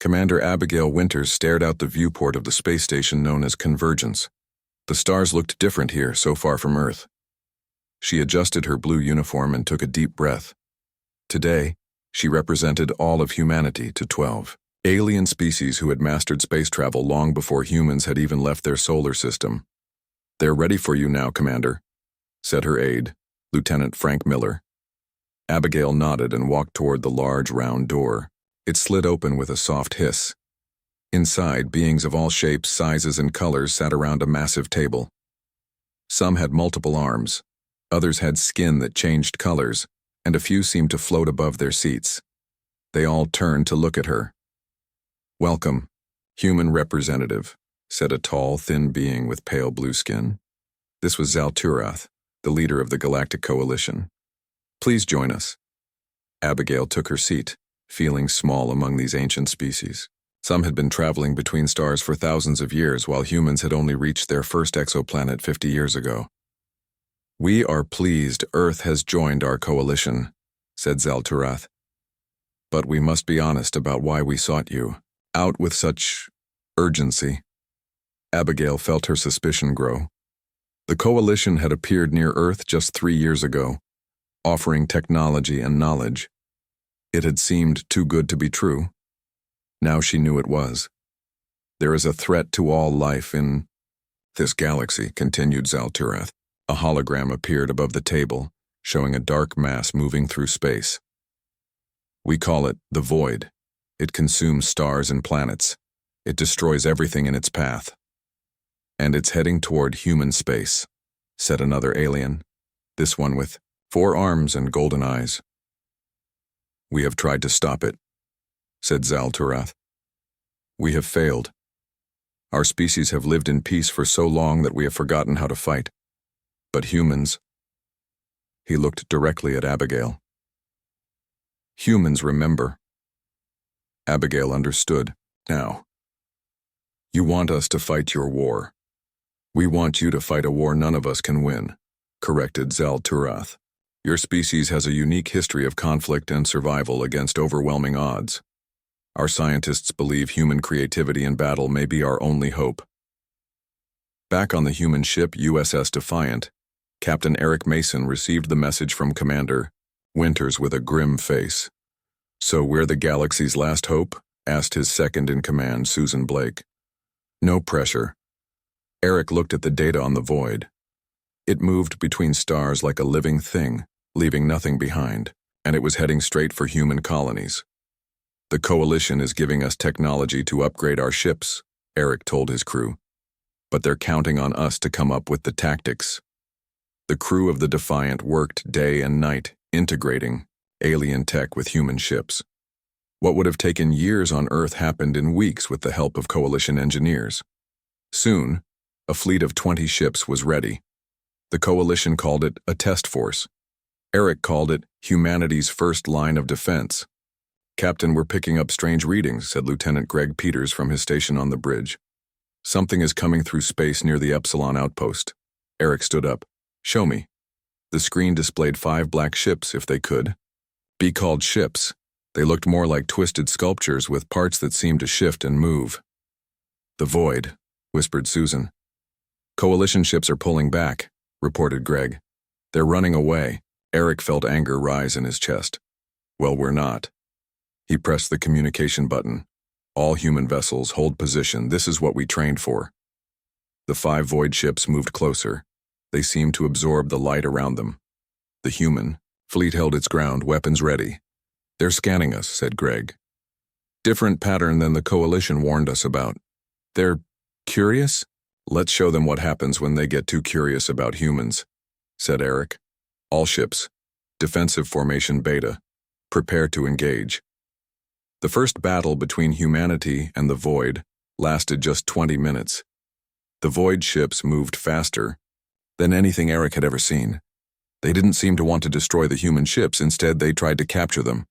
Commander Abigail Winters stared out the viewport of the space station known as Convergence. The stars looked different here, so far from Earth. She adjusted her blue uniform and took a deep breath. Today, she represented all of humanity to 12 alien species who had mastered space travel long before humans had even left their solar system. "They're ready for you now, Commander," said her aide, Lieutenant Frank Miller. Abigail nodded and walked toward the large, round door. It slid open with a soft hiss. Inside, beings of all shapes, sizes, and colors sat around a massive table. Some had multiple arms, others had skin that changed colors, and a few seemed to float above their seats. They all turned to look at her. "Welcome, human representative," said a tall, thin being with pale blue skin. This was Zalturath, the leader of the Galactic Coalition. "Please join us." Abigail took her seat, feeling small among these ancient species. Some had been traveling between stars for thousands of years, while humans had only reached their first exoplanet 50 years ago. "We are pleased Earth has joined our coalition," said Zalturath. "But we must be honest about why we sought you out with such urgency." Abigail felt her suspicion grow. The coalition had appeared near Earth just 3 years ago, offering technology and knowledge. It had seemed too good to be true. Now she knew it was. "There is a threat to all life in this galaxy," continued Zalturath. A hologram appeared above the table, showing a dark mass moving through space. "We call it the Void. It consumes stars and planets. It destroys everything in its path. And it's heading toward human space," said another alien, this one with 4 arms and golden eyes. "We have tried to stop it," said Zalturath. "We have failed. Our species have lived in peace for so long that we have forgotten how to fight. But humans—" He looked directly at Abigail. "Humans remember." Abigail understood. "Now, you want us to fight your war. We want you to fight a war none of us can win," corrected Zalturath. "Your species has a unique history of conflict and survival against overwhelming odds. Our scientists believe human creativity in battle may be our only hope." Back on the human ship USS Defiant, Captain Eric Mason received the message from Commander Winters with a grim face. "So we're the galaxy's last hope?" asked his second-in-command, Susan Blake. "No pressure." Eric looked at the data on the Void. It moved between stars like a living thing, leaving nothing behind, and it was heading straight for human colonies. "The Coalition is giving us technology to upgrade our ships," Eric told his crew. "But they're counting on us to come up with the tactics." The crew of the Defiant worked day and night, integrating alien tech with human ships. What would have taken years on Earth happened in weeks with the help of Coalition engineers. Soon, a fleet of 20 ships was ready. The Coalition called it a test force. Eric called it humanity's first line of defense. "Captain, we're picking up strange readings," said Lieutenant Greg Peters from his station on the bridge. "Something is coming through space near the Epsilon outpost." Eric stood up. "Show me." The screen displayed 5 black ships, if they could be called ships. They looked more like twisted sculptures with parts that seemed to shift and move. "The Void," whispered Susan. "Coalition ships are pulling back," reported Greg. "They're running away." Eric felt anger rise in his chest. "Well, we're not." He pressed the communication button. "All human vessels, hold position. This is what we trained for." The 5 Void ships moved closer. They seemed to absorb the light around them. The human fleet held its ground, weapons ready. "They're scanning us," said Greg. "Different pattern than the Coalition warned us about. They're curious? Let's show them what happens when they get too curious about humans," said Eric. "All ships, defensive formation beta. Prepare to engage." The first battle between humanity and the Void lasted just 20 minutes. The Void ships moved faster than anything Eric had ever seen. They didn't seem to want to destroy the human ships, instead they tried to capture them.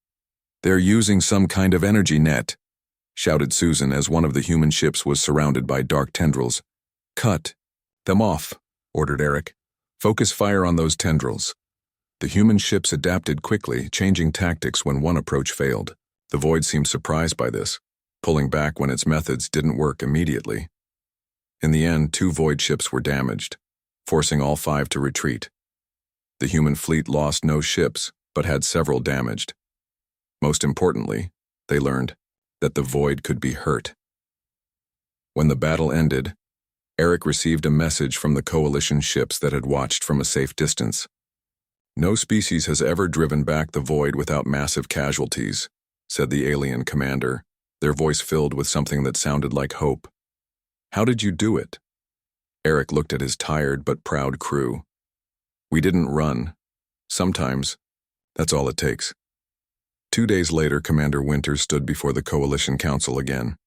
"They're using some kind of energy net," shouted Susan as one of the human ships was surrounded by dark tendrils. "Cut them off," ordered Eric. "Focus fire on those tendrils." The human ships adapted quickly, changing tactics when one approach failed. The Void seemed surprised by this. pulling back when its methods didn't work immediately. In the end, 2 void ships were damaged, forcing all 5 to retreat. The human fleet lost no ships, but had several damaged. Most importantly, they learned that the void could be hurt. When the battle ended, Eric received a message from the coalition ships that had watched from a safe distance. "No species has ever driven back the void without massive casualties," said the alien commander, their voice filled with something that sounded like hope. "How did you do it?" Eric looked at his tired but proud crew. "We didn't run. Sometimes, that's all it takes." 2 days later, Commander Winters stood before the Coalition Council again.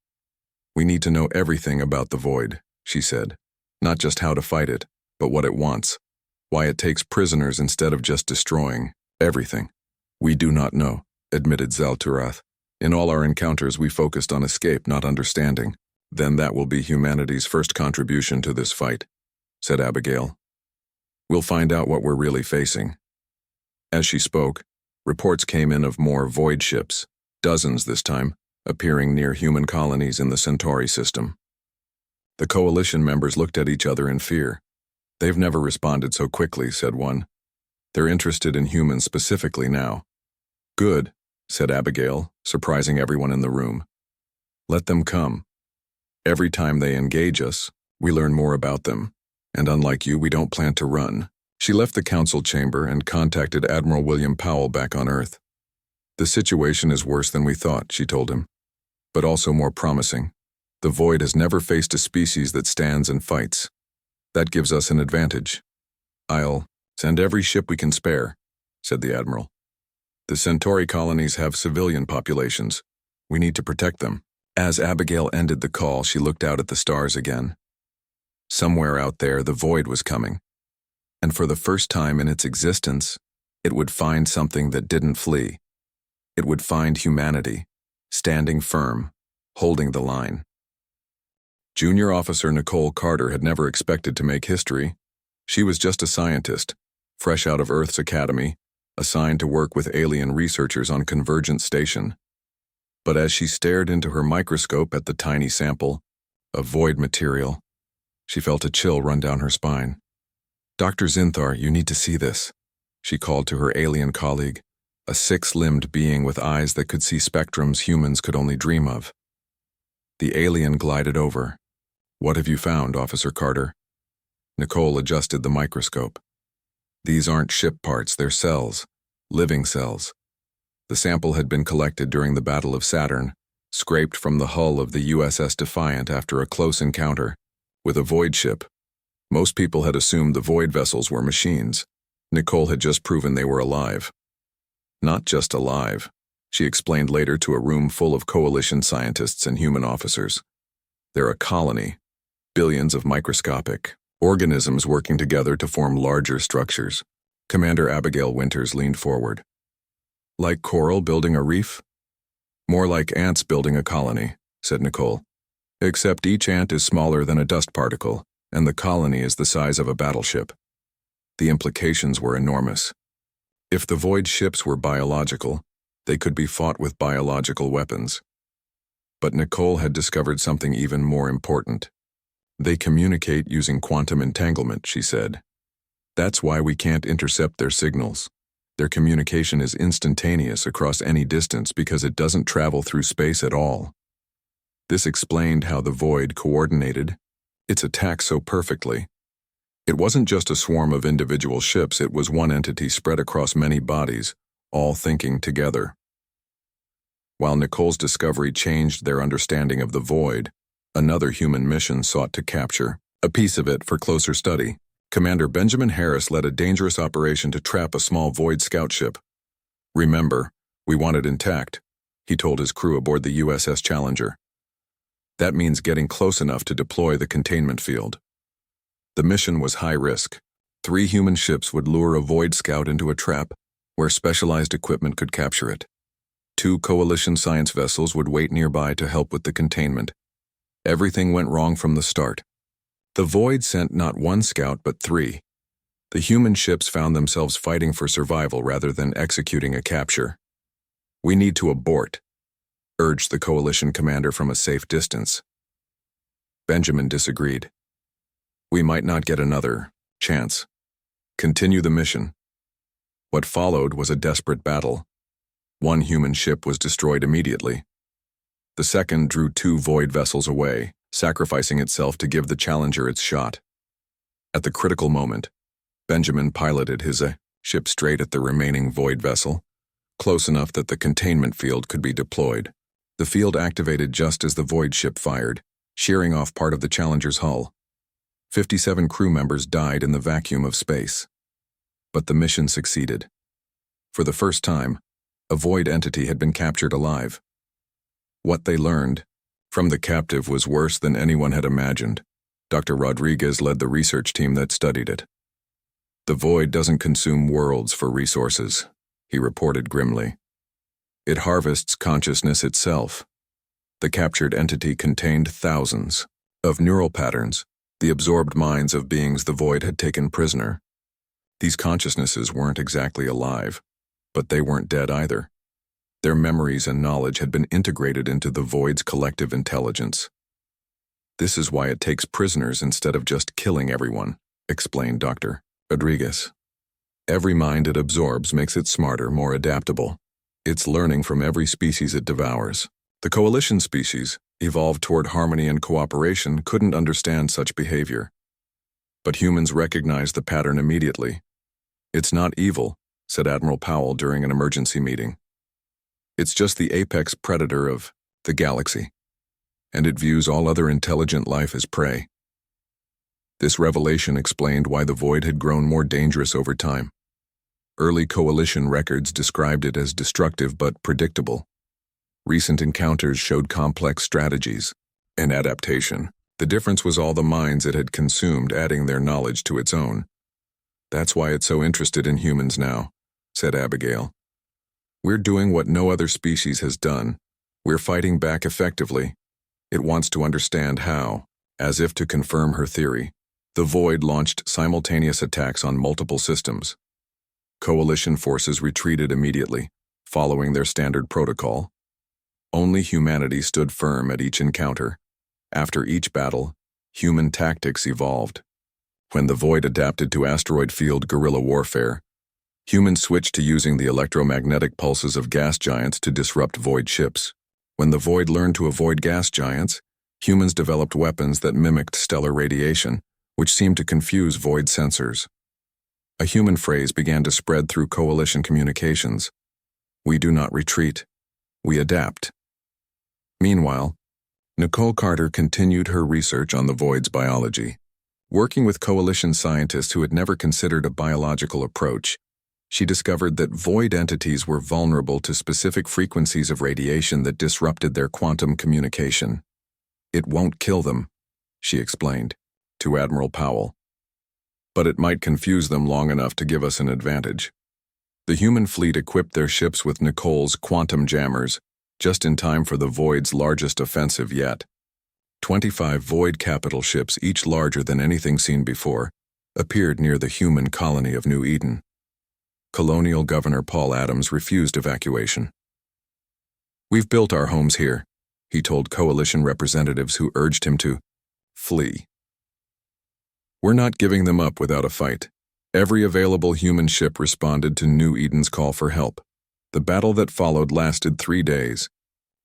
"We need to know everything about the void," she said. "Not just how to fight it, but what it wants. Why it takes prisoners instead of just destroying everything." "We do not know," admitted Zalturath. "In all our encounters we focused on escape, not understanding." "Then that will be humanity's first contribution to this fight," said Abigail. "We'll find out what we're really facing." As she spoke, reports came in of more void ships, dozens this time, appearing near human colonies in the Centauri system. The coalition members looked at each other in fear. "They've never responded so quickly," said one. "They're interested in humans specifically now." "Good," said Abigail, surprising everyone in the room. "Let them come. Every time they engage us, we learn more about them, and unlike you, we don't plan to run." She left the council chamber and contacted Admiral William Powell back on Earth. "The situation is worse than we thought," she told him, "but also more promising. The void has never faced a species that stands and fights. That gives us an advantage." "I'll send every ship we can spare," said the Admiral. "The Centauri colonies have civilian populations. We need to protect them." As Abigail ended the call, she looked out at the stars again. Somewhere out there, the void was coming. And for the first time in its existence, it would find something that didn't flee. It would find humanity, standing firm, holding the line. Junior Officer Nicole Carter had never expected to make history. She was just a scientist, fresh out of Earth's academy, assigned to work with alien researchers on Convergence Station. But as she stared into her microscope at the tiny sample of void material, she felt a chill run down her spine. "Dr. Zinthar, you need to see this," she called to her alien colleague, a 6-limbed being with eyes that could see spectrums humans could only dream of. The alien glided over. "What have you found, Officer Carter?" Nicole adjusted the microscope. "These aren't ship parts, they're cells, living cells. The sample had been collected during the Battle of Saturn, scraped from the hull of the USS Defiant after a close encounter with a void ship. Most people had assumed the void vessels were machines. Nicole had just proven they were alive. Not just alive, she explained later to a room full of coalition scientists and human officers. They're a colony, billions of microscopic organisms working together to form larger structures. Commander Abigail Winters leaned forward. "Like coral building a reef?" "More like ants building a colony," said Nicole. "Except each ant is smaller than a dust particle, and the colony is the size of a battleship." The implications were enormous. If the void ships were biological, they could be fought with biological weapons. But Nicole had discovered something even more important. "They communicate using quantum entanglement," she said. "That's why we can't intercept their signals. Their communication is instantaneous across any distance because it doesn't travel through space at all." This explained how the void coordinated its attack so perfectly. It wasn't just a swarm of individual ships, it was one entity spread across many bodies, all thinking together. While Nicole's discovery changed their understanding of the void, another human mission sought to capture a piece of it for closer study. Commander Benjamin Harris led a dangerous operation to trap a small void scout ship. "Remember, we want it intact," he told his crew aboard the USS Challenger. "That means getting close enough to deploy the containment field." The mission was high risk. 3 human ships would lure a void scout into a trap where specialized equipment could capture it. 2 coalition science vessels would wait nearby to help with the containment. Everything went wrong from the start. The void sent not 1 scout but 3. The human ships found themselves fighting for survival rather than executing a capture. "We need to abort." urged the coalition commander from a safe distance. Benjamin disagreed. We might not get another chance. Continue the mission. What followed was a desperate battle. One human ship was destroyed immediately. The second drew 2 void vessels away, sacrificing itself to give the challenger its shot. At the critical moment, Benjamin piloted his ship straight at the remaining void vessel, close enough that the containment field could be deployed. The field activated just as the void ship fired, shearing off part of the challenger's hull. 57 crew members died in the vacuum of space. But the mission succeeded. For the first time, a void entity had been captured alive. What they learned from the captive was worse than anyone had imagined. Dr. Rodriguez led the research team that studied it. The void doesn't consume worlds for resources, he reported grimly. It harvests consciousness itself. The captured entity contained thousands of neural patterns, the absorbed minds of beings the void had taken prisoner. These consciousnesses weren't exactly alive, but they weren't dead either. Their memories and knowledge had been integrated into the void's collective intelligence. This is why it takes prisoners instead of just killing everyone, explained Dr. Rodriguez. Every mind it absorbs makes it smarter, more adaptable. It's learning from every species it devours. The coalition species, evolved toward harmony and cooperation, couldn't understand such behavior. But humans recognized the pattern immediately. It's not evil, said Admiral Powell during an emergency meeting. It's just the apex predator of the galaxy, and it views all other intelligent life as prey. This revelation explained why the void had grown more dangerous over time. Early coalition records described it as destructive but predictable. Recent encounters showed complex strategies and adaptation. The difference was all the minds it had consumed adding their knowledge to its own. That's why it's so interested in humans now, said Abigail. We're doing what no other species has done. We're fighting back effectively. It wants to understand how. As if to confirm her theory, the void launched simultaneous attacks on multiple systems. Coalition forces retreated immediately, following their standard protocol. Only humanity stood firm at each encounter. After each battle, human tactics evolved. When the void adapted to asteroid field guerrilla warfare, humans switched to using the electromagnetic pulses of gas giants to disrupt void ships. When the void learned to avoid gas giants, humans developed weapons that mimicked stellar radiation, which seemed to confuse void sensors. A human phrase began to spread through coalition communications. We do not retreat. We adapt. Meanwhile, Nicole Carter continued her research on the void's biology. Working with coalition scientists who had never considered a biological approach, she discovered that void entities were vulnerable to specific frequencies of radiation that disrupted their quantum communication. It won't kill them, she explained to Admiral Powell. But it might confuse them long enough to give us an advantage. The human fleet equipped their ships with Nicole's quantum jammers, just in time for the Void's largest offensive yet. 25 Void capital ships, each larger than anything seen before, appeared near the human colony of New Eden. Colonial Governor Paul Adams refused evacuation. We've built our homes here, he told coalition representatives who urged him to flee. We're not giving them up without a fight. Every available human ship responded to New Eden's call for help. The battle that followed lasted 3 days.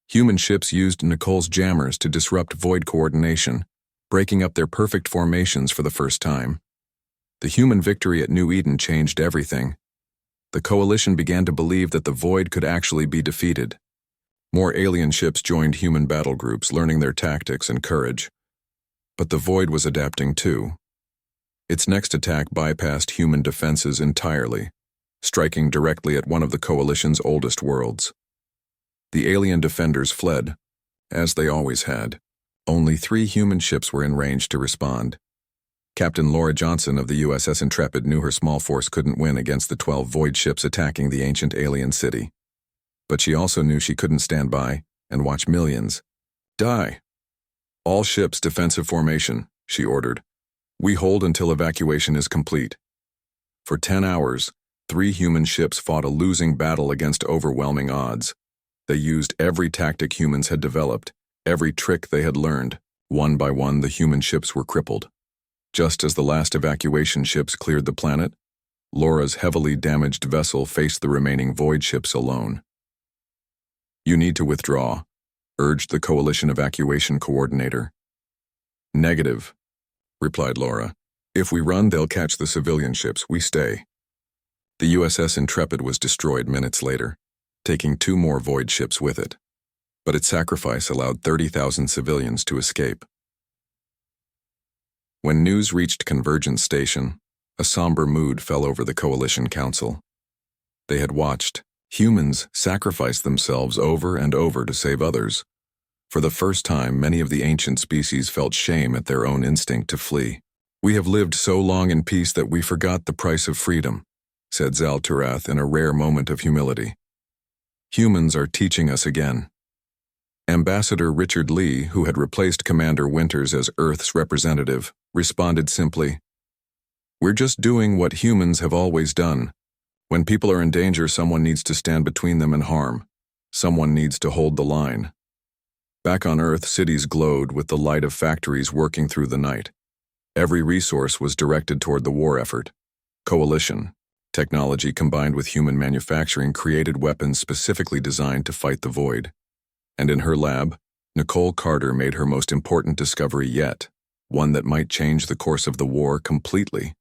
Human ships used Nicole's jammers to disrupt void coordination, breaking up their perfect formations for the first time. The human victory at New Eden changed everything. The coalition began to believe that the void could actually be defeated. More alien ships joined human battle groups, learning their tactics and courage. But the void was adapting too. Its next attack bypassed human defenses entirely, striking directly at one of the coalition's oldest worlds. The alien defenders fled, as they always had. Only 3 human ships were in range to respond. Captain Laura Johnson of the USS Intrepid knew her small force couldn't win against the 12 void ships attacking the ancient alien city. But she also knew she couldn't stand by and watch millions die. All ships defensive formation, she ordered. We hold until evacuation is complete. For 10 hours, 3 human ships fought a losing battle against overwhelming odds. They used every tactic humans had developed, every trick they had learned. One by one, the human ships were crippled. Just as the last evacuation ships cleared the planet, Laura's heavily damaged vessel faced the remaining void ships alone. "You need to withdraw," urged the Coalition evacuation coordinator. "Negative," replied Laura. "If we run, they'll catch the civilian ships. We stay." The USS Intrepid was destroyed minutes later, taking 2 more void ships with it. But its sacrifice allowed 30,000 civilians to escape. When news reached Convergence Station, a somber mood fell over the Coalition Council. They had watched humans sacrifice themselves over and over to save others. For the first time, many of the ancient species felt shame at their own instinct to flee. "We have lived so long in peace that we forgot the price of freedom," said Zal Turath in a rare moment of humility. "Humans are teaching us again." Ambassador Richard Lee, who had replaced Commander Winters as Earth's representative, responded simply, "We're just doing what humans have always done. When people are in danger, someone needs to stand between them and harm. Someone needs to hold the line." Back on Earth, cities glowed with the light of factories working through the night. Every resource was directed toward the war effort. Coalition, technology combined with human manufacturing, created weapons specifically designed to fight the void. And in her lab, Nicole Carter made her most important discovery yet, one that might change the course of the war completely.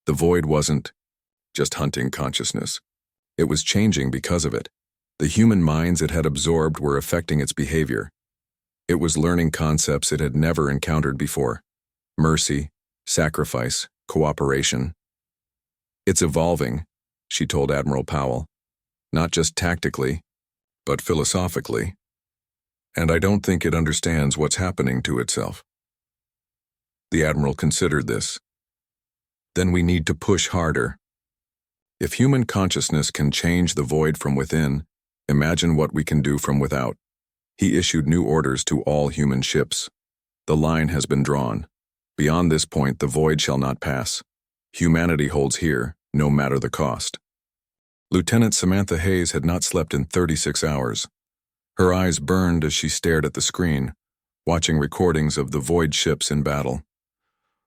The void wasn't just hunting consciousness. It was changing because of it. The human minds it had absorbed were affecting its behavior. It was learning concepts it had never encountered before: mercy, sacrifice, cooperation. "It's evolving," she told Admiral Powell, "not just tactically, but philosophically. And I don't think it understands what's happening to itself." The Admiral considered this. "Then we need to push harder. If human consciousness can change the void from within, imagine what we can do from without." He issued new orders to all human ships. "The line has been drawn. Beyond this point, the void shall not pass. Humanity holds here, no matter the cost." Lieutenant Samantha Hayes had not slept in 36 hours. Her eyes burned as she stared at the screen, watching recordings of the void ships in battle.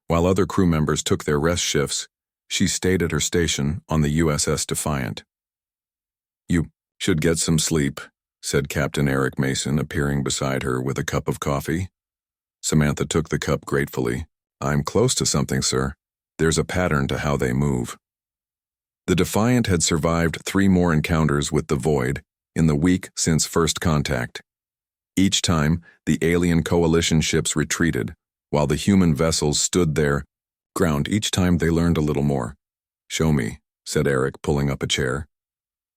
While other crew members took their rest shifts, she stayed at her station on the USS Defiant. "You should get some sleep," said Captain Eric Mason, appearing beside her with a cup of coffee. Samantha took the cup gratefully. "I'm close to something, sir. There's a pattern to how they move." The Defiant had survived 3 more encounters with the void in the week since first contact. Each time, the alien coalition ships retreated, while the human vessels stood their ground. Each time they learned a little more. "Show me," said Eric, pulling up a chair.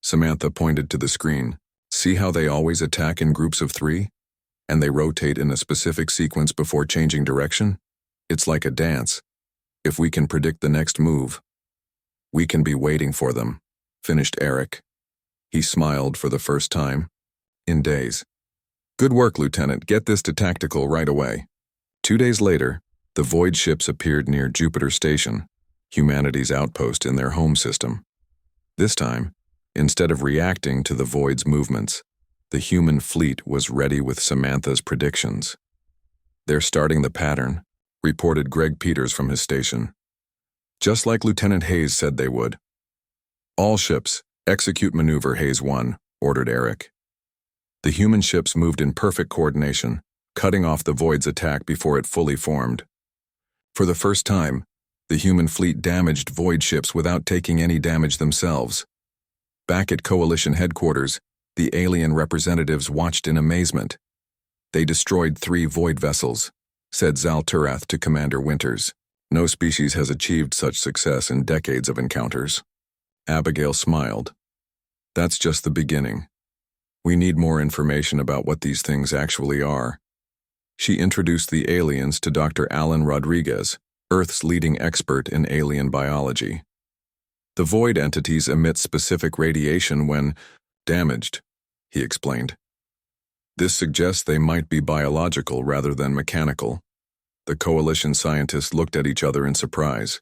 Samantha pointed to the screen. "See how they always attack in groups of 3? And they rotate in a specific sequence before changing direction? It's like a dance. If we can predict the next move, we can be waiting for them," finished Eric. He smiled for the first time in days. "Good work, Lieutenant. Get this to tactical right away." 2 days later, the void ships appeared near Jupiter Station, humanity's outpost in their home system. This time, instead of reacting to the void's movements, the human fleet was ready with Samantha's predictions. "They're starting the pattern," reported Greg Peters from his station. "Just like Lieutenant Hayes said they would." "All ships, execute maneuver Hayes 1, ordered Eric. The human ships moved in perfect coordination, cutting off the void's attack before it fully formed. For the first time, the human fleet damaged void ships without taking any damage themselves. Back at Coalition headquarters, the alien representatives watched in amazement. "They destroyed 3 void vessels," said Zal Turath to Commander Winters. "No species has achieved such success in decades of encounters." Abigail smiled. "That's just the beginning. We need more information about what these things actually are." She introduced the aliens to Dr. Alan Rodriguez, Earth's leading expert in alien biology. "The void entities emit specific radiation when damaged," he explained. "This suggests they might be biological rather than mechanical." The Coalition scientists looked at each other in surprise.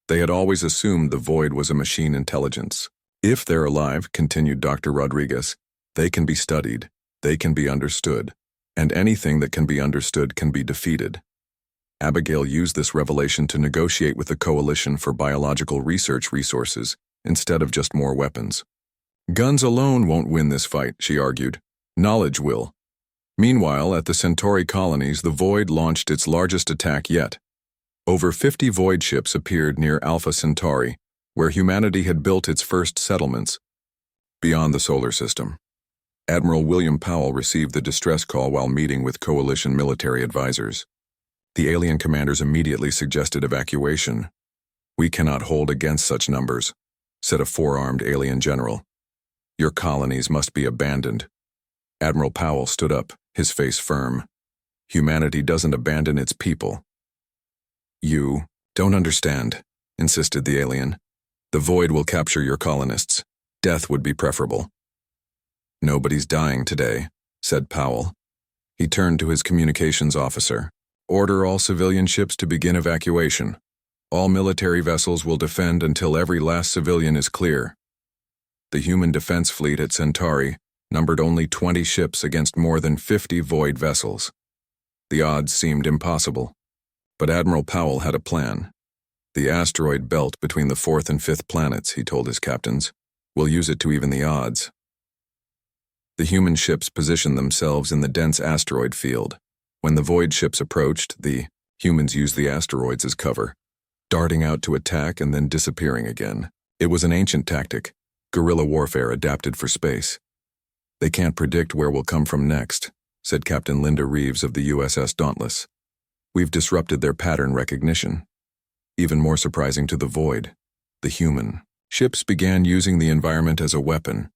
They had always assumed the void was a machine intelligence. "If they're alive," continued Dr. Rodriguez, They can be studied, they can be understood, and anything that can be understood can be defeated. Abigail used this revelation to negotiate with the Coalition for biological research resources instead of just more weapons. Guns alone won't win this fight, she argued. Knowledge will. Meanwhile, at the Centauri colonies, the Void launched its largest attack yet. Over 50 Void ships appeared near Alpha Centauri, where humanity had built its first settlements beyond the solar system. Admiral William Powell received the distress call while meeting with Coalition military advisors. The alien commanders immediately suggested evacuation. "We cannot hold against such numbers," said a four-armed alien general. "Your colonies must be abandoned." Admiral Powell stood up, his face firm. "Humanity doesn't abandon its people." "You don't understand," insisted the alien. "The Void will capture your colonists. Death would be preferable." "Nobody's dying today," said Powell. He turned to his communications officer. "Order all civilian ships to begin evacuation. All military vessels will defend until every last civilian is clear." The human defense fleet at Centauri numbered only 20 ships against more than 50 Void vessels. The odds seemed impossible, but Admiral Powell had a plan. "The asteroid belt between the 4th and 5th planets," he told his captains. "We'll use it to even the odds." The human ships positioned themselves in the dense asteroid field. When the Void ships approached, the humans used the asteroids as cover, darting out to attack and then disappearing again. It was an ancient tactic, guerrilla warfare adapted for space. "They can't predict where we'll come from next," said Captain Linda Reeves of the USS Dauntless. "We've disrupted their pattern recognition." Even more surprising to the Void, the human ships began using the environment as a weapon.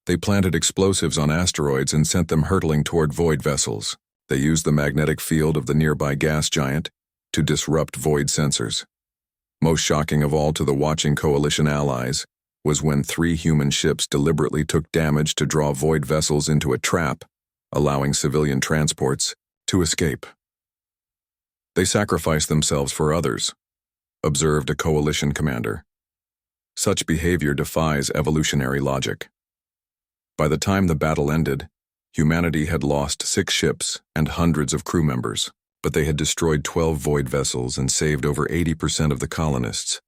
They planted explosives on asteroids and sent them hurtling toward Void vessels. They used the magnetic field of the nearby gas giant to disrupt Void sensors. Most shocking of all to the watching Coalition allies was when 3 human ships deliberately took damage to draw Void vessels into a trap, allowing civilian transports to escape. "They sacrificed themselves for others," observed a Coalition commander. "Such behavior defies evolutionary logic." By the time the battle ended, humanity had lost 6 ships and hundreds of crew members, but they had destroyed 12 Void vessels and saved over 80% of the colonists.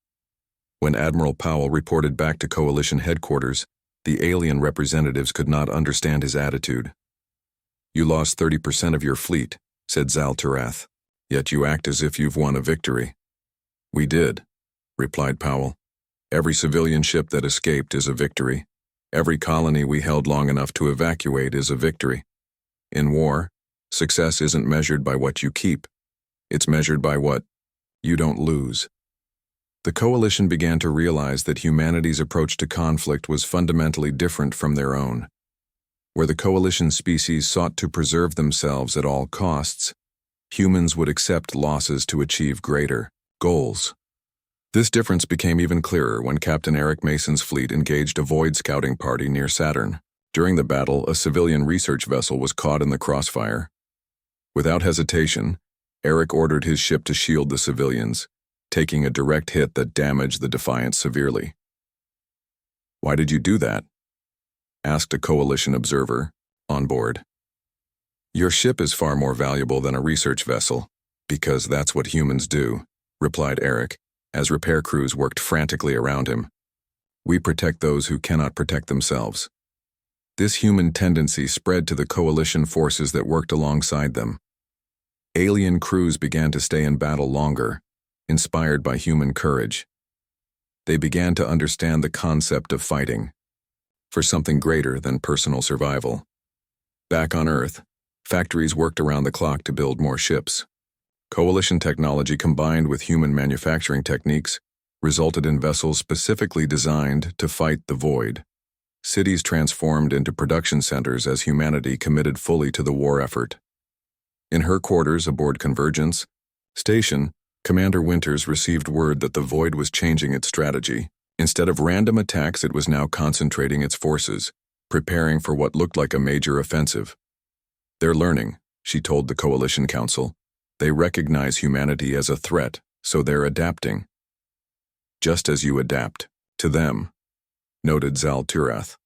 When Admiral Powell reported back to Coalition headquarters, the alien representatives could not understand his attitude. "You lost 30% of your fleet," said Zal Turath, "yet you act as if you've won a victory." "We did," replied Powell. "Every civilian ship that escaped is a victory. Every colony we held long enough to evacuate is a victory. In war, success isn't measured by what you keep. It's measured by what you don't lose." The Coalition began to realize that humanity's approach to conflict was fundamentally different from their own. Where the Coalition species sought to preserve themselves at all costs, humans would accept losses to achieve greater goals. This difference became even clearer when Captain Eric Mason's fleet engaged a Void scouting party near Saturn. During the battle, a civilian research vessel was caught in the crossfire. Without hesitation, Eric ordered his ship to shield the civilians, taking a direct hit that damaged the Defiant severely. "Why did you do that?" asked a Coalition observer on board. "Your ship is far more valuable than a research vessel, because that's what humans do," replied Eric, as repair crews worked frantically around him. "We protect those who cannot protect themselves." This human tendency spread to the Coalition forces that worked alongside them. Alien crews began to stay in battle longer, inspired by human courage. They began to understand the concept of fighting for something greater than personal survival. Back on Earth, factories worked around the clock to build more ships. Coalition technology combined with human manufacturing techniques resulted in vessels specifically designed to fight the Void. Cities transformed into production centers as humanity committed fully to the war effort. In her quarters aboard Convergence Station, Commander Winters received word that the Void was changing its strategy. Instead of random attacks, it was now concentrating its forces, preparing for what looked like a major offensive. "They're learning," she told the Coalition Council. "They recognize humanity as a threat, so they're adapting." "Just as you adapt to them," noted Zal Turath.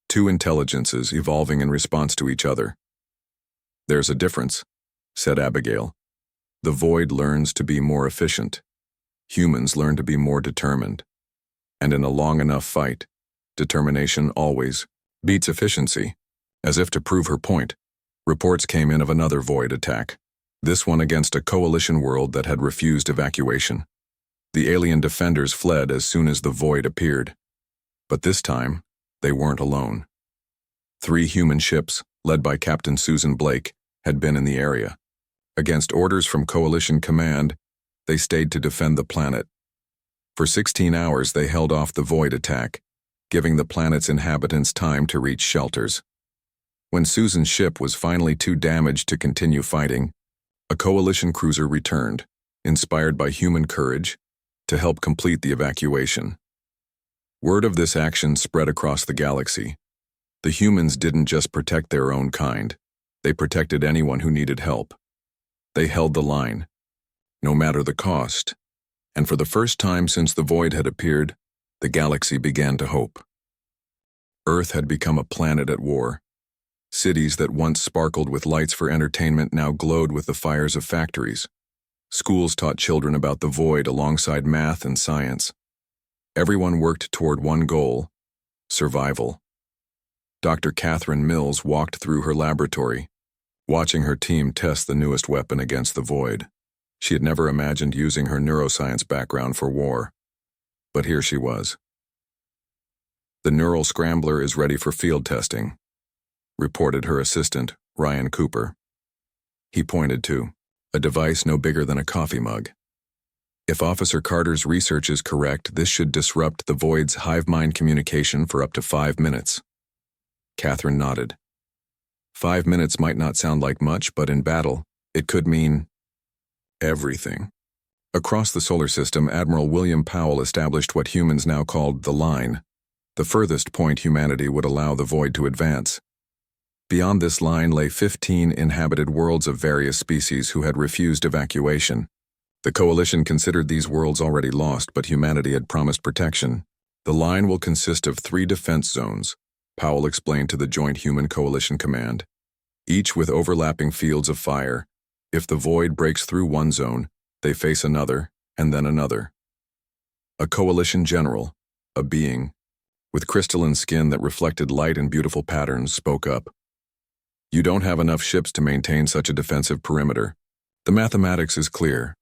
Two intelligences evolving in response to each other. "There's a difference," said Abigail. "The void learns to be more efficient. Humans learn to be more determined. And in a long enough fight, determination always beats efficiency." As if to prove her point, reports came in of another void attack, this one against a coalition world that had refused evacuation. The alien defenders fled as soon as the void appeared. But this time, they weren't alone. 3 human ships, led by Captain Susan Blake, had been in the area. Against orders from Coalition Command, they stayed to defend the planet. For 16 hours they held off the void attack, giving the planet's inhabitants time to reach shelters. When Susan's ship was finally too damaged to continue fighting, a Coalition cruiser returned, inspired by human courage, to help complete the evacuation. Word of this action spread across the galaxy. The humans didn't just protect their own kind, they protected anyone who needed help. They held the line, no matter the cost, and for the first time since the void had appeared, the galaxy began to hope. Earth had become a planet at war. Cities that once sparkled with lights for entertainment now glowed with the fires of factories. Schools taught children about the void alongside math and science. Everyone worked toward one goal: survival. Dr. Catherine Mills walked through her laboratory, watching her team test the newest weapon against the void. She had never imagined using her neuroscience background for war. But here she was. "The neural scrambler is ready for field testing," reported her assistant, Ryan Cooper. He pointed to a device no bigger than a coffee mug. "If Officer Carter's research is correct, this should disrupt the void's hive-mind communication for up to 5 minutes. Catherine nodded. 5 minutes might not sound like much, but in battle, it could mean everything. Across the solar system, Admiral William Powell established what humans now called the line, the furthest point humanity would allow the void to advance. Beyond this line lay 15 inhabited worlds of various species who had refused evacuation. The Coalition considered these worlds already lost, but humanity had promised protection. "The line will consist of 3 defense zones," Powell explained to the Joint Human Coalition Command, "each with overlapping fields of fire. If the void breaks through one zone, they face another, and then another." A Coalition general, a being, with crystalline skin that reflected light and beautiful patterns, spoke up. "You don't have enough ships to maintain such a defensive perimeter. The mathematics is clear."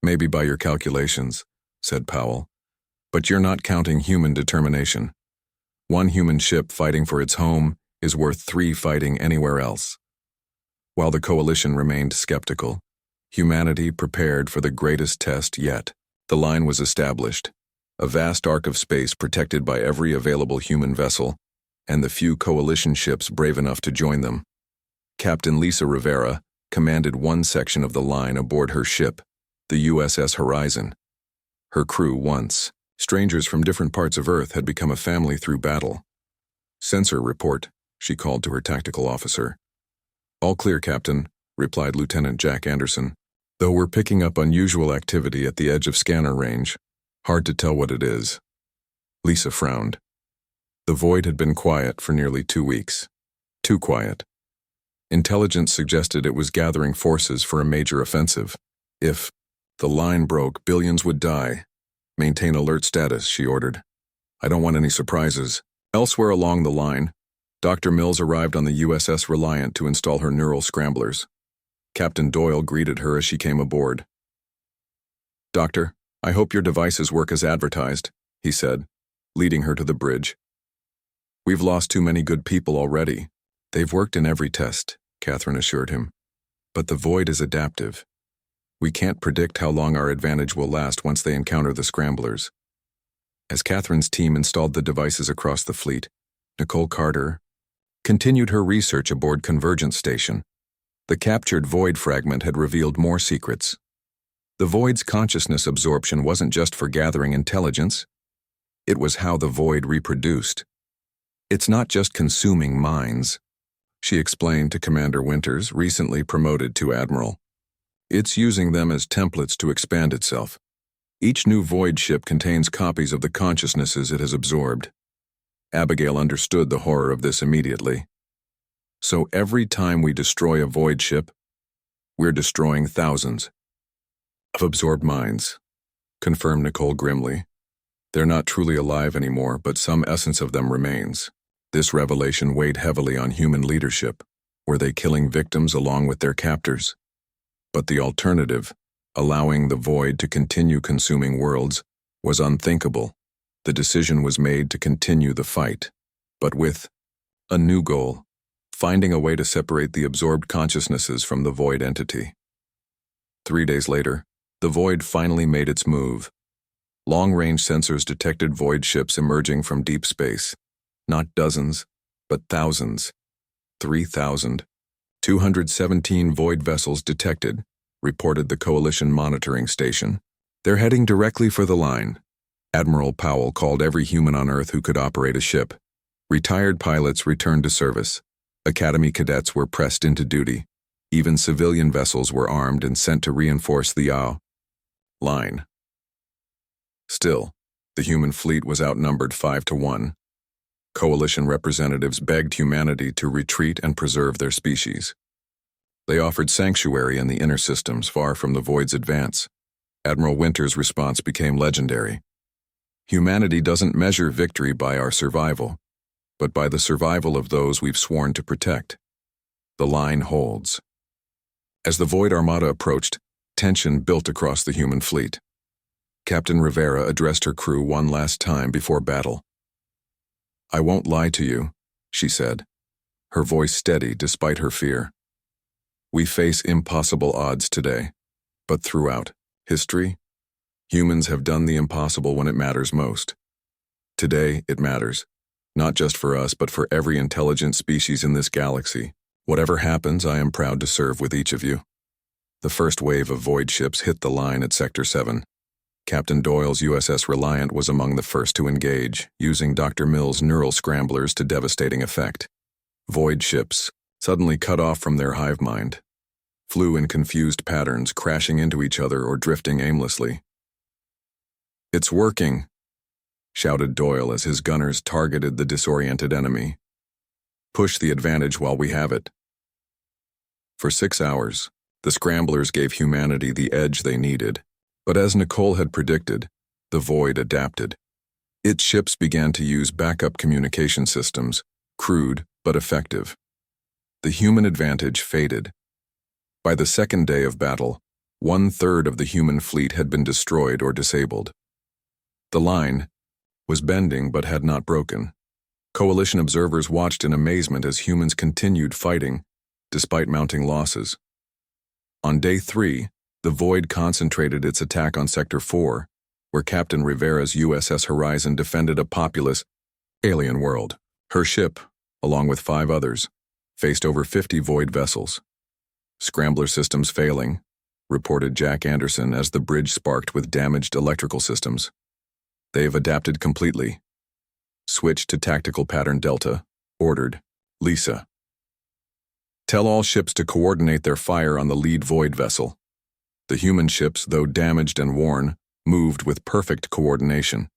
"Maybe by your calculations," said Powell, "but you're not counting human determination. 1 human ship fighting for its home is worth 3 fighting anywhere else." While the Coalition remained skeptical, humanity prepared for the greatest test yet. The line was established, a vast arc of space protected by every available human vessel, and the few Coalition ships brave enough to join them. Captain Lisa Rivera commanded one section of the line aboard her ship, the USS Horizon. Her crew, once strangers from different parts of Earth, had become a family through battle. "Sensor report," she called to her tactical officer. "All clear, Captain," replied Lieutenant Jack Anderson, "though we're picking up unusual activity at the edge of scanner range. Hard to tell what it is." Lisa frowned. The void had been quiet for nearly 2 weeks. Too quiet. Intelligence suggested it was gathering forces for a major offensive. If the line broke, billions would die. "Maintain alert status," she ordered. "I don't want any surprises." Elsewhere along the line, Dr. Mills arrived on the USS Reliant to install her neural scramblers. Captain Doyle greeted her as she came aboard. "Doctor, I hope your devices work as advertised," he said, leading her to the bridge. "We've lost too many good people already." "They've worked in every test," Catherine assured him. "But the void is adaptive. We can't predict how long our advantage will last once they encounter the scramblers." As Catherine's team installed the devices across the fleet, Nicole Carter continued her research aboard Convergence Station. The captured void fragment had revealed more secrets. The void's consciousness absorption wasn't just for gathering intelligence. It was how the void reproduced. "It's not just consuming minds," she explained to Commander Winters, recently promoted to Admiral. "It's using them as templates to expand itself. Each new void ship contains copies of the consciousnesses it has absorbed." Abigail understood the horror of this immediately. So every time we destroy a void ship, we're destroying thousands of absorbed minds, confirmed Nicole grimly. They're not truly alive anymore, but some essence of them remains. This revelation weighed heavily on human leadership. Were they killing victims along with their captors? But the alternative, allowing the void to continue consuming worlds, was unthinkable. The decision was made to continue the fight, but with a new goal, finding a way to separate the absorbed consciousnesses from the void entity. 3 days later, the void finally made its move. Long-range sensors detected void ships emerging from deep space. Not dozens, but thousands. 3,217 void vessels detected, reported the Coalition monitoring station. They're heading directly for the line. Admiral Powell called every human on Earth who could operate a ship. Retired pilots returned to service. Academy cadets were pressed into duty. Even civilian vessels were armed and sent to reinforce the line. Still, the human fleet was outnumbered 5-1. Coalition representatives begged humanity to retreat and preserve their species. They offered sanctuary in the inner systems far from the void's advance. Admiral Winter's response became legendary. Humanity doesn't measure victory by our survival, but by the survival of those we've sworn to protect. The line holds. As the Void Armada approached, tension built across the human fleet. Captain Rivera addressed her crew one last time before battle. "I won't lie to you," she said, her voice steady despite her fear. "We face impossible odds today, but throughout history, humans have done the impossible when it matters most. Today, it matters, not just for us, but for every intelligent species in this galaxy. Whatever happens, I am proud to serve with each of you." The first wave of void ships hit the line at Sector 7. Captain Doyle's USS Reliant was among the first to engage, using Dr. Mill's neural scramblers to devastating effect. Void ships, suddenly cut off from their hive mind, flew in confused patterns, crashing into each other or drifting aimlessly. "It's working," shouted Doyle as his gunners targeted the disoriented enemy. "Push the advantage while we have it." For 6 hours, the scramblers gave humanity the edge they needed. But as Nicole had predicted, the Void adapted. Its ships began to use backup communication systems, crude but effective. The human advantage faded. By the second day of battle, 1/3 of the human fleet had been destroyed or disabled. The line was bending but had not broken. Coalition observers watched in amazement as humans continued fighting, despite mounting losses. On day 3, the Void concentrated its attack on Sector 4, where Captain Rivera's USS Horizon defended a populous, alien world. Her ship, along with 5 others, faced over 50 Void vessels. "Scrambler systems failing," reported Jack Anderson as the bridge sparked with damaged electrical systems. "They've adapted completely." "Switch to tactical pattern Delta," ordered Lisa. "Tell all ships to coordinate their fire on the lead Void vessel." The human ships, though damaged and worn, moved with perfect coordination.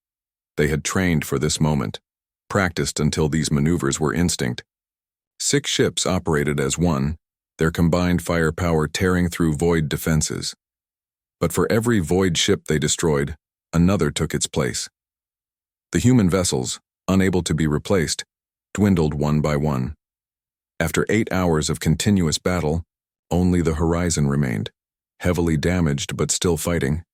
They had trained for this moment, practiced until these maneuvers were instinct. 6 ships operated as one, their combined firepower tearing through Void defenses. But for every Void ship they destroyed, another took its place. The human vessels, unable to be replaced, dwindled one by one. After 8 hours of continuous battle, only the Horizon remained, heavily damaged but still fighting.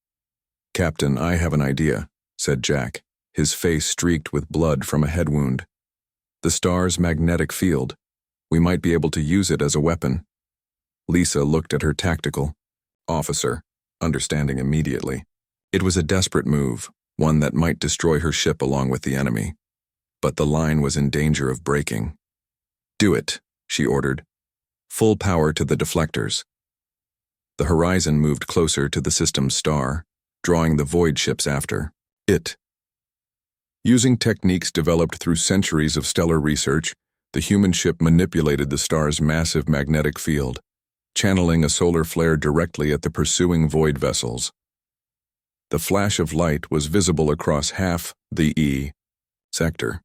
"Captain, I have an idea," said Jack, his face streaked with blood from a head wound. "The star's magnetic field. We might be able to use it as a weapon." Lisa looked at her tactical officer, understanding immediately. It was a desperate move, one that might destroy her ship along with the enemy. But the line was in danger of breaking. "Do it," she ordered. "Full power to the deflectors." The Horizon moved closer to the system's star, drawing the Void ships after it. Using techniques developed through centuries of stellar research, the human ship manipulated the star's massive magnetic field, channeling a solar flare directly at the pursuing Void vessels. The flash of light was visible across half the sector.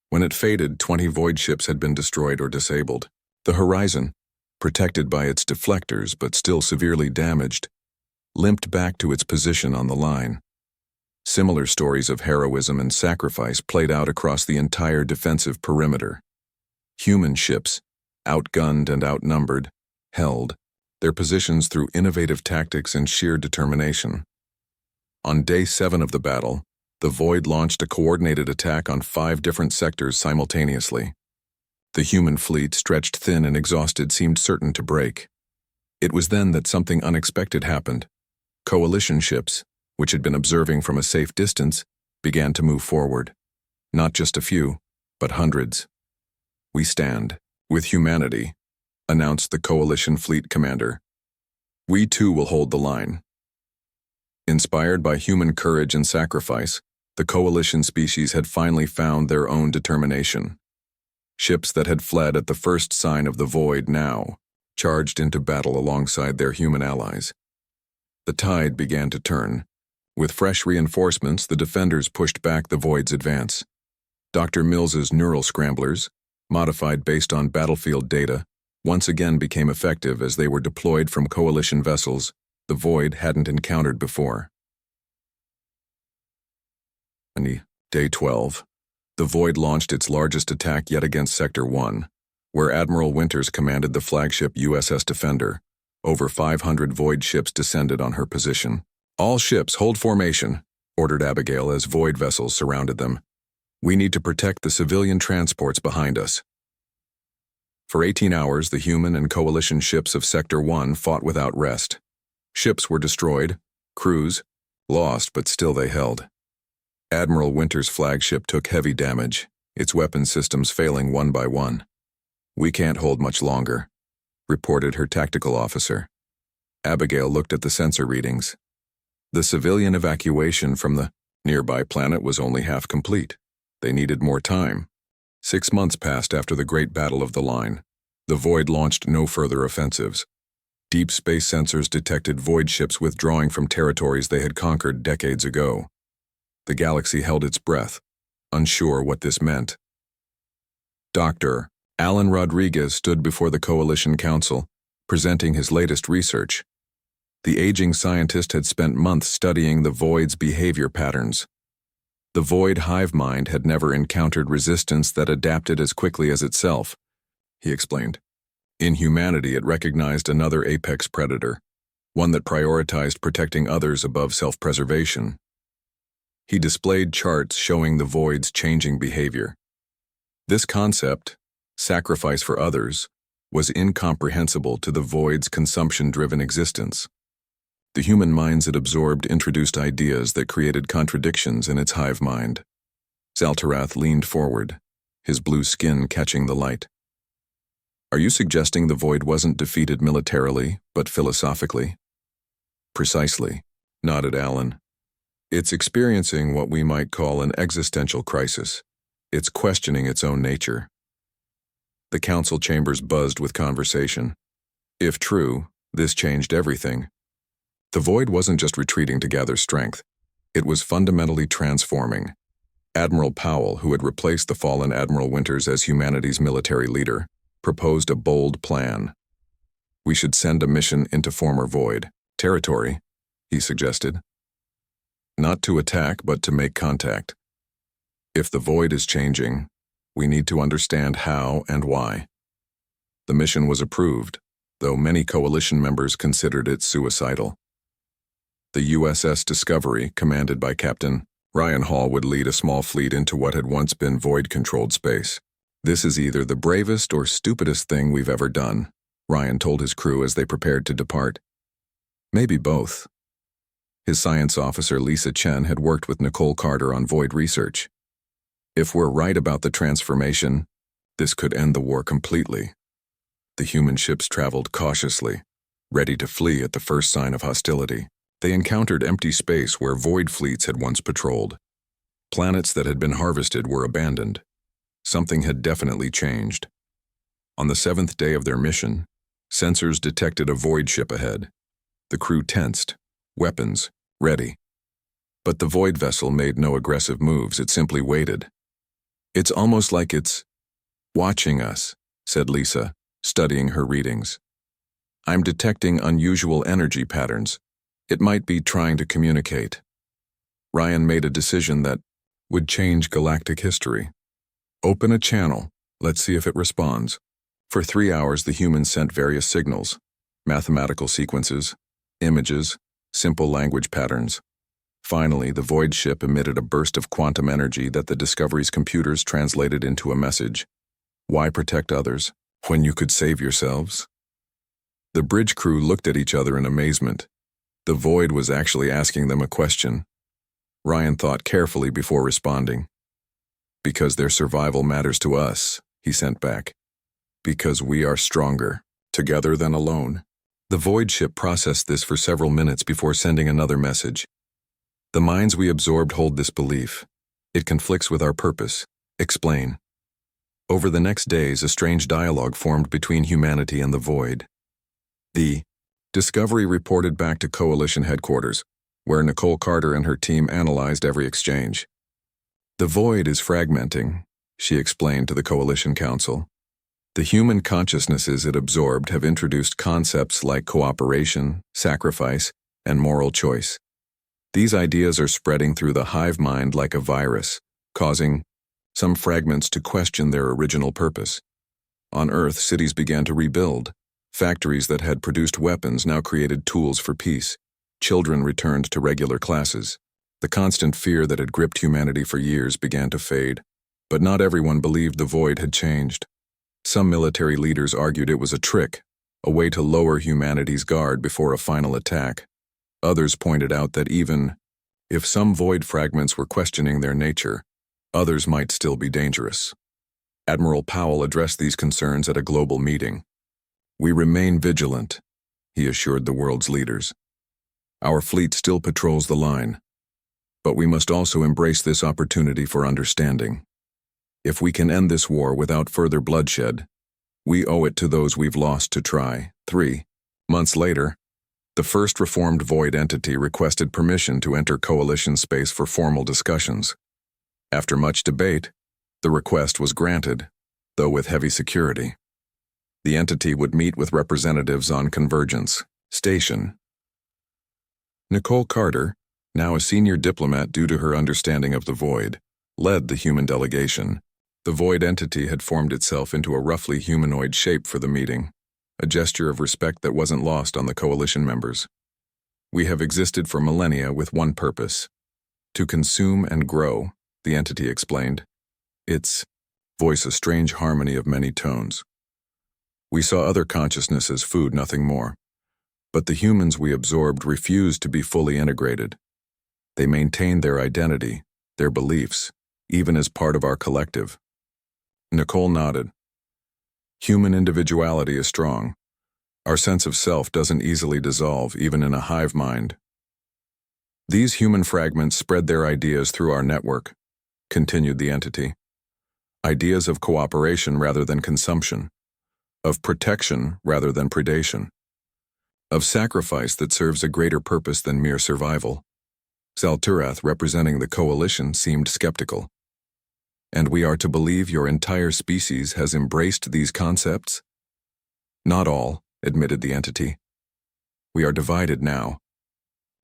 When it faded, 20 void ships had been destroyed or disabled. The horizon, protected by its deflectors but still severely damaged, limped back to its position on the line. Similar stories of heroism and sacrifice played out across the entire defensive perimeter. Human ships, outgunned and outnumbered, held their positions through innovative tactics and sheer determination. On day 7 of the battle, the Void launched a coordinated attack on 5 different sectors simultaneously. The human fleet, stretched thin and exhausted, seemed certain to break. It was then that something unexpected happened. Coalition ships, which had been observing from a safe distance, began to move forward. Not just a few, but hundreds. "We stand with humanity," announced the Coalition fleet commander. "We too will hold the line." Inspired by human courage and sacrifice, the Coalition species had finally found their own determination. Ships that had fled at the first sign of the Void now charged into battle alongside their human allies. The tide began to turn. With fresh reinforcements, the defenders pushed back the Void's advance. Dr. Mills's neural scramblers, modified based on battlefield data, once again became effective as they were deployed from Coalition vessels the Void hadn't encountered before. Day 12. The Void launched its largest attack yet against Sector 1, where Admiral Winters commanded the flagship USS Defender. Over 500 Void ships descended on her position. "All ships, hold formation," ordered Abigail as Void vessels surrounded them. "We need to protect the civilian transports behind us." For 18 hours, the human and Coalition ships of Sector 1 fought without rest. Ships were destroyed, crews lost, but still they held. Admiral Winters' flagship took heavy damage, its weapon systems failing one by one. "We can't hold much longer," reported her tactical officer. Abigail looked at the sensor readings. The civilian evacuation from the nearby planet was only half complete. They needed more time. 6 months passed after the Great Battle of the Line. The Void launched no further offensives. Deep space sensors detected Void ships withdrawing from territories they had conquered decades ago. The galaxy held its breath, unsure what this meant. Dr. Alan Rodriguez stood before the Coalition Council, presenting his latest research. The aging scientist had spent months studying the Void's behavior patterns. The Void hive mind had never encountered resistance that adapted as quickly as itself, he explained. In humanity, it recognized another apex predator, one that prioritized protecting others above self-preservation. He displayed charts showing the Void's changing behavior. This concept, sacrifice for others, was incomprehensible to the Void's consumption-driven existence. The human minds it absorbed introduced ideas that created contradictions in its hive mind. Zaltarath leaned forward, his blue skin catching the light. "Are you suggesting the Void wasn't defeated militarily, but philosophically?" "Precisely," nodded Alan. "It's experiencing what we might call an existential crisis. It's questioning its own nature." The council chambers buzzed with conversation. If true, this changed everything. The Void wasn't just retreating to gather strength. It was fundamentally transforming. Admiral Powell, who had replaced the fallen Admiral Winters as humanity's military leader, proposed a bold plan. "We should send a mission into former Void territory," he suggested. "Not to attack, but to make contact. If the Void is changing, we need to understand how and why." The mission was approved, though many Coalition members considered it suicidal. The USS Discovery, commanded by Captain Ryan Hall, would lead a small fleet into what had once been Void-controlled space. "This is either the bravest or stupidest thing we've ever done," Ryan told his crew as they prepared to depart. "Maybe both." His science officer, Lisa Chen, had worked with Nicole Carter on Void research. "If we're right about the transformation, this could end the war completely." The human ships traveled cautiously, ready to flee at the first sign of hostility. They encountered empty space where Void fleets had once patrolled. Planets that had been harvested were abandoned. Something had definitely changed. On the 7th day of their mission, sensors detected a Void ship ahead. The crew tensed, weapons ready. But the Void vessel made no aggressive moves, it simply waited. It's almost like it's watching us, said Lisa, studying her readings. I'm detecting unusual energy patterns. It might be trying to communicate. Ryan made a decision that would change galactic history. Open a channel. Let's see if it responds. For 3 hours, the humans sent various signals, mathematical sequences, images, simple language patterns. Finally, the void ship emitted a burst of quantum energy that the Discovery's computers translated into a message. Why protect others when you could save yourselves? The bridge crew looked at each other in amazement. The void was actually asking them a question. Ryan thought carefully before responding. Because their survival matters to us, he sent back. Because we are stronger, together than alone. The void ship processed this for several minutes before sending another message. The minds we absorbed hold this belief. It conflicts with our purpose. Explain. Over the next days, a strange dialogue formed between humanity and the void. The Discovery reported back to Coalition headquarters, where Nicole Carter and her team analyzed every exchange. The void is fragmenting, she explained to the Coalition Council. The human consciousnesses it absorbed have introduced concepts like cooperation, sacrifice, and moral choice. These ideas are spreading through the hive mind like a virus, causing some fragments to question their original purpose. On Earth, cities began to rebuild. Factories that had produced weapons now created tools for peace. Children returned to regular classes. The constant fear that had gripped humanity for years began to fade. But not everyone believed the void had changed. Some military leaders argued it was a trick, a way to lower humanity's guard before a final attack. Others pointed out that even if some void fragments were questioning their nature, others might still be dangerous. Admiral Powell addressed these concerns at a global meeting. We remain vigilant, he assured the world's leaders. Our fleet still patrols the line, but we must also embrace this opportunity for understanding. If we can end this war without further bloodshed, we owe it to those we've lost to try. 3 months later, the first reformed void entity requested permission to enter Coalition space for formal discussions. After much debate, the request was granted, though with heavy security. The entity would meet with representatives on Convergence Station. Nicole Carter, now a senior diplomat due to her understanding of the void, led the human delegation. The void entity had formed itself into a roughly humanoid shape for the meeting, a gesture of respect that wasn't lost on the Coalition members. We have existed for millennia with one purpose: to consume and grow, the entity explained. Its voice a strange harmony of many tones. We saw other consciousness as food, nothing more. But the humans we absorbed refused to be fully integrated. They maintained their identity, their beliefs, even as part of our collective. Nicole nodded. Human individuality is strong. Our sense of self doesn't easily dissolve, even in a hive mind. These human fragments spread their ideas through our network, continued the entity. Ideas of cooperation rather than consumption, of protection rather than predation, of sacrifice that serves a greater purpose than mere survival. Zalturath, representing the Coalition, seemed skeptical. And we are to believe your entire species has embraced these concepts? Not all, admitted the entity. We are divided now.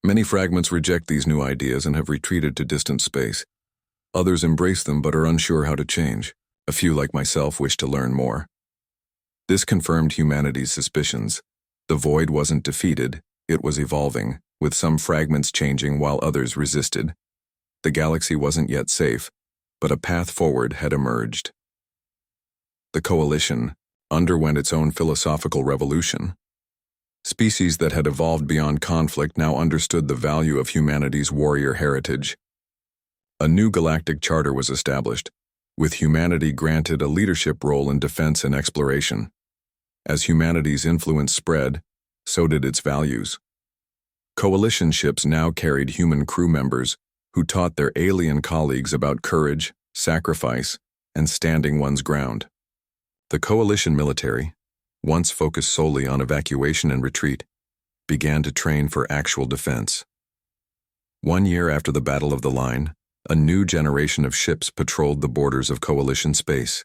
Many fragments reject these new ideas and have retreated to distant space. Others embrace them but are unsure how to change. A few, like myself, wish to learn more. This confirmed humanity's suspicions. The void wasn't defeated, it was evolving, with some fragments changing while others resisted. The galaxy wasn't yet safe, but a path forward had emerged. The Coalition underwent its own philosophical revolution. Species that had evolved beyond conflict now understood the value of humanity's warrior heritage. A new galactic charter was established, with humanity granted a leadership role in defense and exploration. As humanity's influence spread, so did its values. Coalition ships now carried human crew members who taught their alien colleagues about courage, sacrifice, and standing one's ground. The Coalition military, once focused solely on evacuation and retreat, began to train for actual defense. 1 year after the Battle of the Line, A new generation of ships patrolled the borders of Coalition space.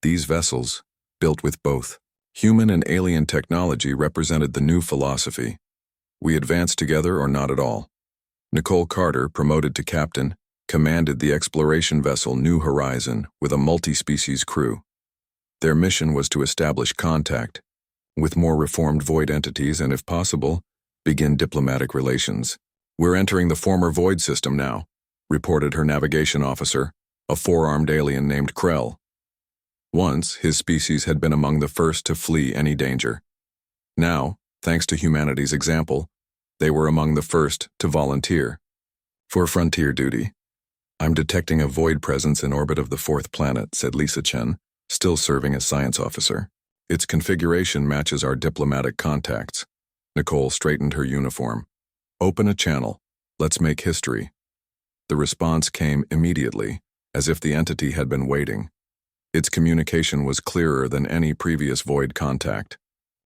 These vessels, built with both human and alien technology, represented the new philosophy. We advance together or not at all. Nicole Carter, promoted to captain, commanded the exploration vessel New Horizon with a multi-species crew. Their mission was to establish contact with more reformed Void entities and, if possible, begin diplomatic relations. "We're entering the former Void system now," reported her navigation officer, a four-armed alien named Krell. Once, his species had been among the first to flee any danger. Now, thanks to humanity's example, they were among the first to volunteer for frontier duty. "I'm detecting a Void presence in orbit of the fourth planet," said Lisa Chen, still serving as science officer. "Its configuration matches our diplomatic contacts." Nicole straightened her uniform. "Open a channel. Let's make history." The response came immediately, as if the entity had been waiting. Its communication was clearer than any previous Void contact,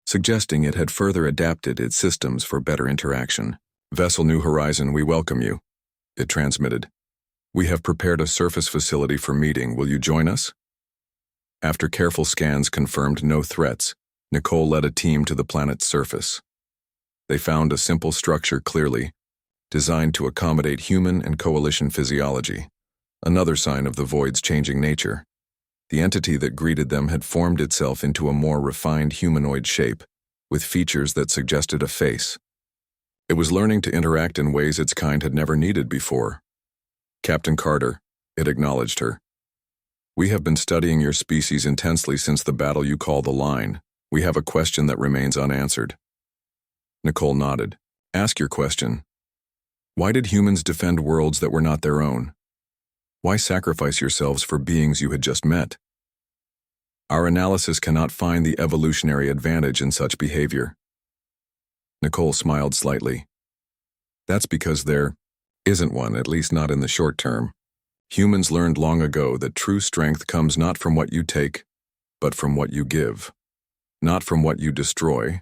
suggesting it had further adapted its systems for better interaction. "Vessel New Horizon, we welcome you," it transmitted. "We have prepared a surface facility for meeting. Will you join us?" After careful scans confirmed no threats, Nicole led a team to the planet's surface. They found a simple structure clearly designed to accommodate human and Coalition physiology, another sign of the Void's changing nature. The entity that greeted them had formed itself into a more refined humanoid shape, with features that suggested a face. It was learning to interact in ways its kind had never needed before. "Captain Carter," it acknowledged her. "We have been studying your species intensely since the battle you call the Line. We have a question that remains unanswered." Nicole nodded. "Ask your question. Why did humans defend worlds that were not their own? Why sacrifice yourselves for beings you had just met? Our analysis cannot find the evolutionary advantage in such behavior." Nicole smiled slightly. "That's because there isn't one, at least not in the short term. Humans learned long ago that true strength comes not from what you take, but from what you give. Not from what you destroy,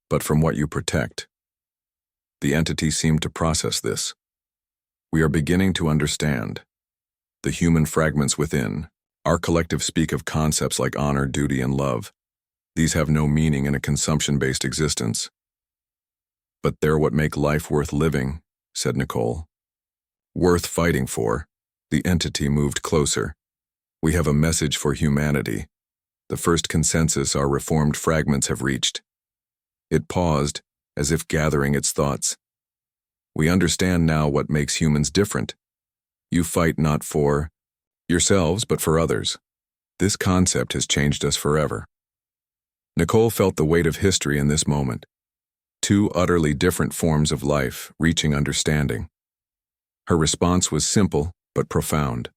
but from what you protect." The entity seemed to process this. "We are beginning to understand. The human fragments within, our collective speak of concepts like honor, duty, and love. These have no meaning in a consumption-based existence. But they're what make life worth living," said Nicole. "Worth fighting for." The entity moved closer. "We have a message for humanity. The first consensus our reformed fragments have reached." It paused, as if gathering its thoughts. "We understand now what makes humans different. You fight not for yourselves, but for others. This concept has changed us forever." Nicole felt the weight of history in this moment. Two utterly different forms of life reaching understanding. Her response was simple but profound.